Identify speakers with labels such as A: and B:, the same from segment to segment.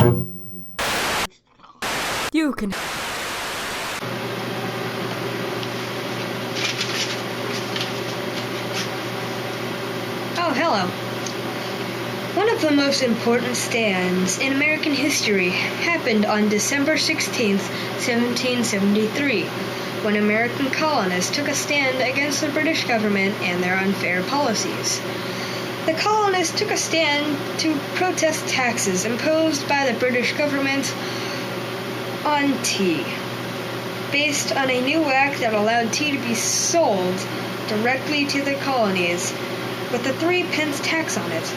A: You can.
B: Oh, hello. One of the most important stands in American history happened on December 16th, 1773, when American colonists took a stand against the British government and their unfair policies. The colonists took a stand to protest taxes imposed by the British government on tea, based on a new act that allowed tea to be sold directly to the colonies with a 3-pence tax on it.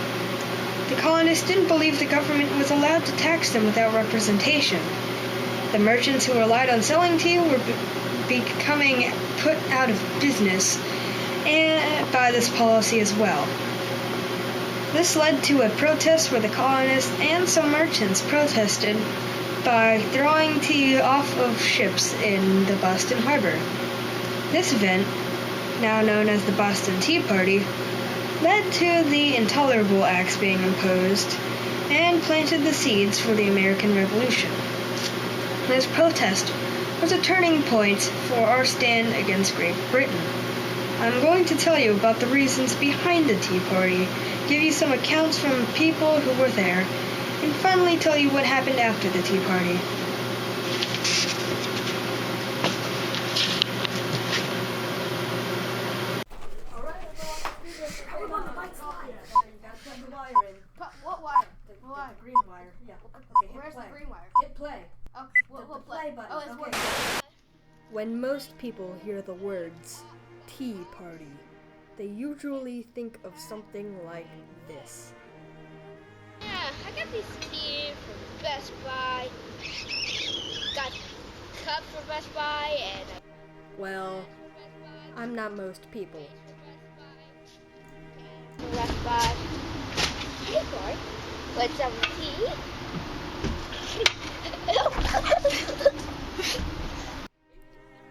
B: The colonists didn't believe the government was allowed to tax them without representation. The merchants who relied on selling tea were becoming put out of business by this policy as well. This led to a protest where the colonists and some merchants protested by throwing tea off of ships in the Boston Harbor. This event, now known as the Boston Tea Party, led to the Intolerable Acts being imposed and planted the seeds for the American Revolution. This protest was a turning point for our stand against Great Britain. I'm going to tell you about the reasons behind the Tea Party, give you some accounts from people who were there, and finally tell you what happened after the Tea Party.
C: What wire? The green wire. Yeah. Okay,
D: Where's the green wire?
C: Hit play.
D: Okay, we'll play.
C: Play button.
D: Oh, it's
C: Okay.
A: When most people hear the words Tea Party, they usually think of something like this.
E: Yeah, I got this tea from Best Buy. Got cup from Best Buy and
A: Well, I'm not most people.
E: from Best Buy. Hey, boy, want some tea?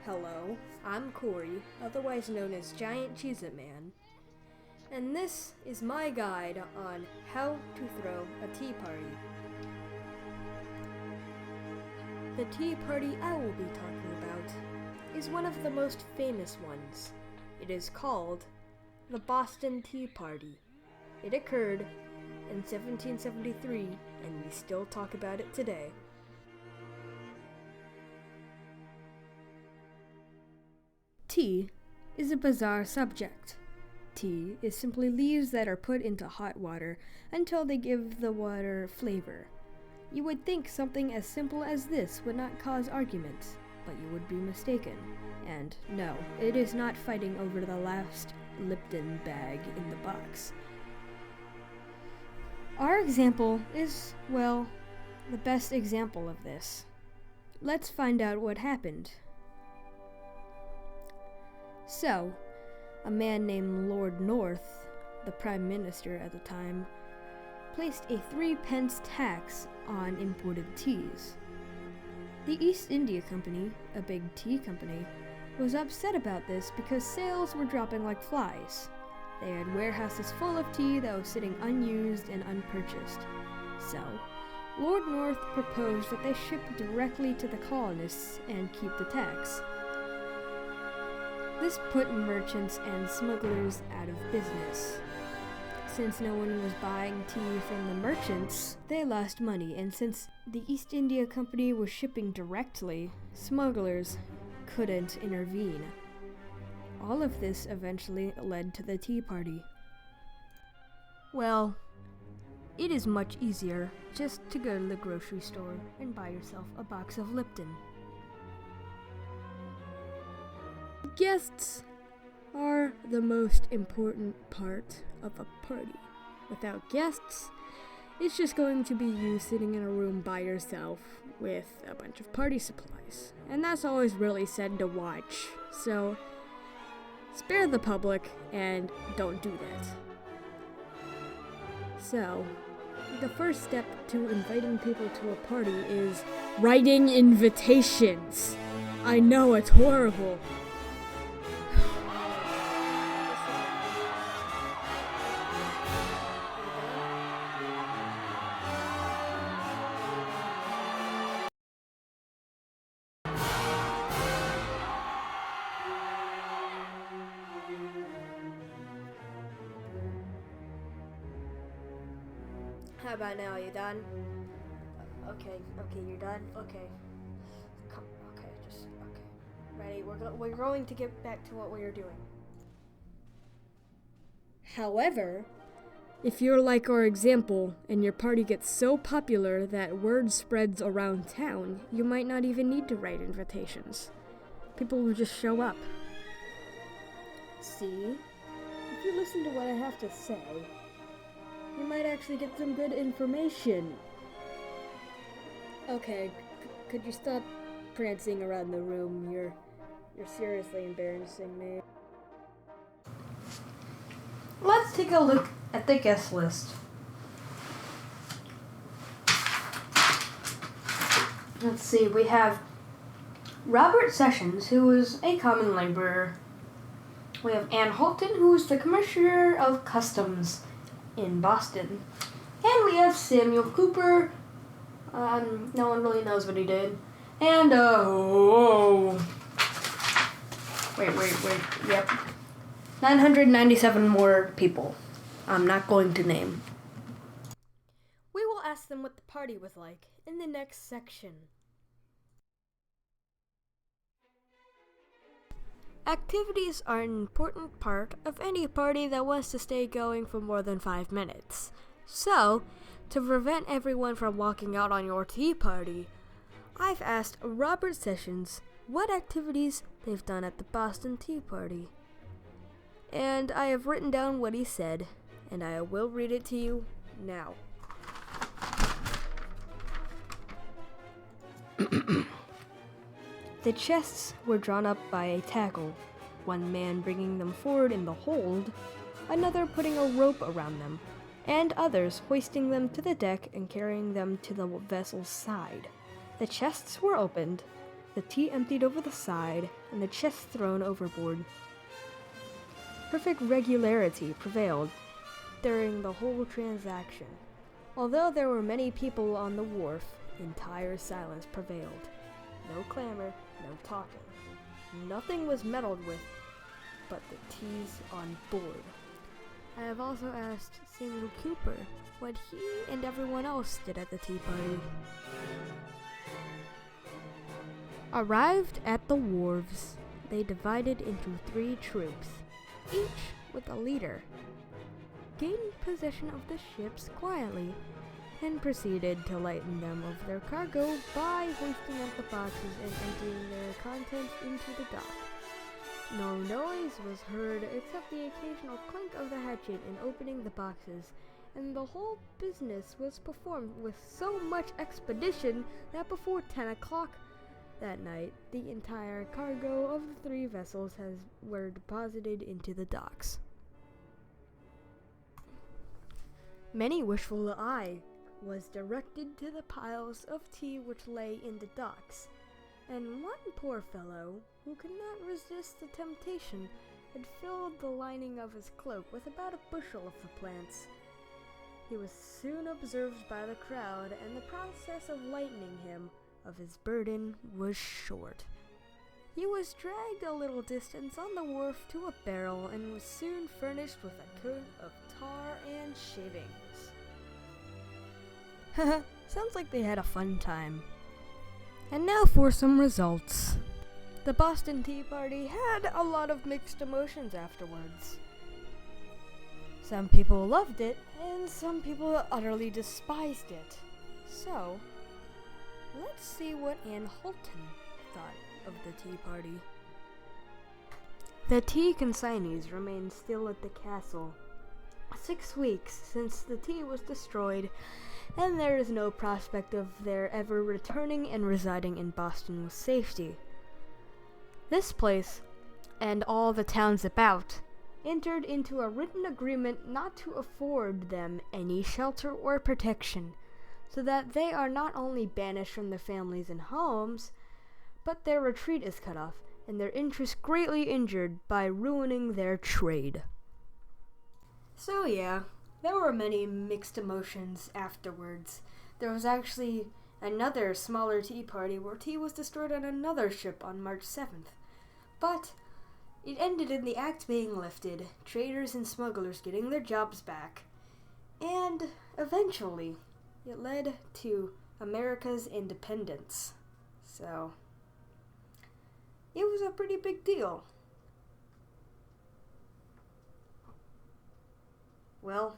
A: Hello, I'm Corey, otherwise known as Giant Cheez-It Man, and this is my guide on how to throw a tea party. The tea party I will be talking about is one of the most famous ones. It is called the Boston Tea Party. It occurred in 1773, and we still talk about it today. Tea is a bizarre subject. Tea is simply leaves that are put into hot water until they give the water flavor. You would think something as simple as this would not cause arguments, but you would be mistaken. And no, it is not fighting over the last Lipton bag in the box. Our example is, well, the best example of this. Let's find out what happened. So, a man named Lord North, the Prime Minister at the time, placed a 3-pence tax on imported teas. The East India Company, a big tea company, was upset about this because sales were dropping like flies. They had warehouses full of tea that was sitting unused and unpurchased. So, Lord North proposed that they ship directly to the colonists and keep the tax. This put merchants and smugglers out of business. Since no one was buying tea from the merchants, they lost money, and since the East India Company was shipping directly, smugglers couldn't intervene. All of this eventually led to the Tea Party. Well, it is much easier just to go to the grocery store and buy yourself a box of Lipton. Guests are the most important part of a party. Without guests, it's just going to be you sitting in a room by yourself with a bunch of party supplies. And that's always really sad to watch. So, spare the public and don't do that. So, the first step to inviting people to a party is writing invitations. I know, it's horrible. How about now? You done? Okay, you're done? Okay. Okay. Ready? We're going to get back to what we were doing. However, if you're like our example and your party gets so popular that word spreads around town, you might not even need to write invitations. People will just show up. See? If you listen to what I have to say, you might actually get some good information. Okay, could you stop prancing around the room? You're seriously embarrassing me. Let's take a look at the guest list. Let's see, we have Robert Sessions, who is a common laborer. We have Ann Holton, who is the Commissioner of Customs in Boston. And we have Samuel Cooper. No one really knows what he did. And, Yep. 997 more people. I'm not going to name. We will ask them what the party was like in the next section. Activities are an important part of any party that wants to stay going for more than 5 minutes. So, to prevent everyone from walking out on your tea party, I've asked Robert Sessions what activities they've done at the Boston Tea Party. And I have written down what he said, and I will read it to you now. The chests were drawn up by a tackle, one man bringing them forward in the hold, another putting a rope around them, and others hoisting them to the deck and carrying them to the vessel's side. The chests were opened, the tea emptied over the side, and the chests thrown overboard. Perfect regularity prevailed during the whole transaction. Although there were many people on the wharf, entire silence prevailed. No clamor, no talking. Nothing was meddled with but the teas on board. I have also asked Samuel Cooper what he and everyone else did at the tea party. Arrived at the wharves, they divided into 3 troops, each with a leader, gained possession of the ships quietly, and proceeded to lighten them of their cargo by hoisting up the boxes and emptying their contents into the dock. No noise was heard except the occasional clink of the hatchet in opening the boxes, and the whole business was performed with so much expedition that before 10 o'clock that night, the entire cargo of the 3 vessels were deposited into the docks. Many wishful eye was directed to the piles of tea which lay in the docks, and one poor fellow, who could not resist the temptation, had filled the lining of his cloak with about a bushel of the plants. He was soon observed by the crowd, and the process of lightening him of his burden was short. He was dragged a little distance on the wharf to a barrel and was soon furnished with a coat of tar and shavings. Haha, sounds like they had a fun time. And now for some results. The Boston Tea Party had a lot of mixed emotions afterwards. Some people loved it, and some people utterly despised it. So, let's see what Ann Holton thought of the tea party. The tea consignees remained still at the castle. 6 weeks since the tea was destroyed, and there is no prospect of their ever returning and residing in Boston with safety. This place, and all the towns about, entered into a written agreement not to afford them any shelter or protection, so that they are not only banished from their families and homes, but their retreat is cut off, and their interest greatly injured by ruining their trade. So yeah, there were many mixed emotions afterwards. There was actually another smaller tea party where tea was destroyed on another ship on March 7th. But it ended in the act being lifted, traders and smugglers getting their jobs back, and eventually, it led to America's independence. So, it was a pretty big deal. Well,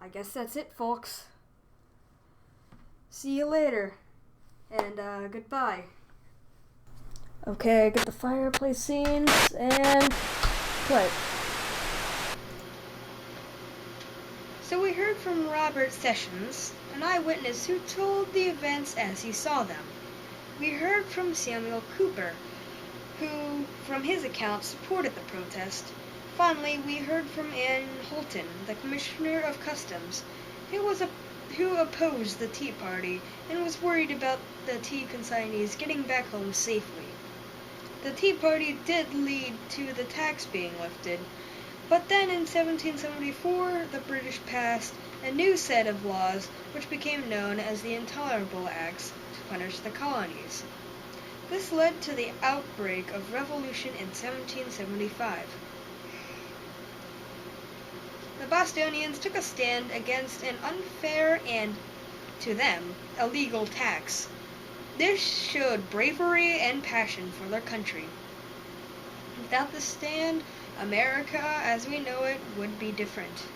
A: I guess that's it, folks. See you later, and goodbye. Okay, get the fireplace scenes, and play.
B: So we heard from Robert Sessions, an eyewitness who told the events as he saw them. We heard from Samuel Cooper, who, from his account, supported the protest. Finally, we heard from Ann Holton, the Commissioner of Customs, who opposed the Tea Party and was worried about the tea consignees getting back home safely. The Tea Party did lead to the tax being lifted, but then in 1774 the British passed a new set of laws which became known as the Intolerable Acts to punish the colonies. This led to the outbreak of revolution in 1775. The Bostonians took a stand against an unfair and, to them, illegal tax. This showed bravery and passion for their country. Without this stand, America as we know it would be different.